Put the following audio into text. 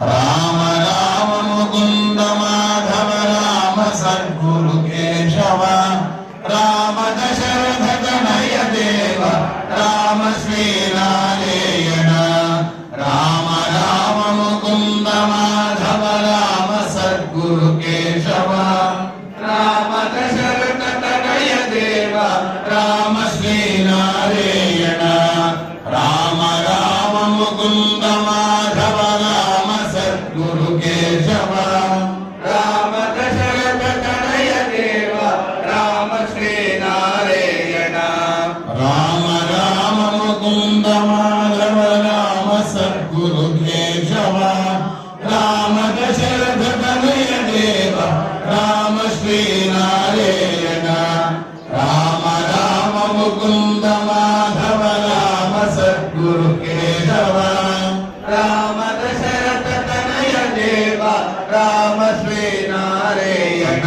Rama Rama Mukunda Madhava Rama Sadhguru Keshava Rama Dasharatha Tanaya Deva Rama Sri Narayana Rama Rama Mukunda Madhava Rama Sadhguru Keshava Rama Dasharatha Tanaya Deva Rama Sri Narayana Rama Rama Mukunda Madhava Rama Sadhguru Keshava Rama Dasharatha Tanaya Deva Rama Sri Narayana Rama Rama Mukunda Madhava Rama Sadhguru Keshava Rama Dasharatha Tanaya Deva Rama Sri Narayana Rama Rama Mukunda Madhava Rama Sadhguru Keshava Rama Dasharatha Tanaya Deva Rama Sri Narayana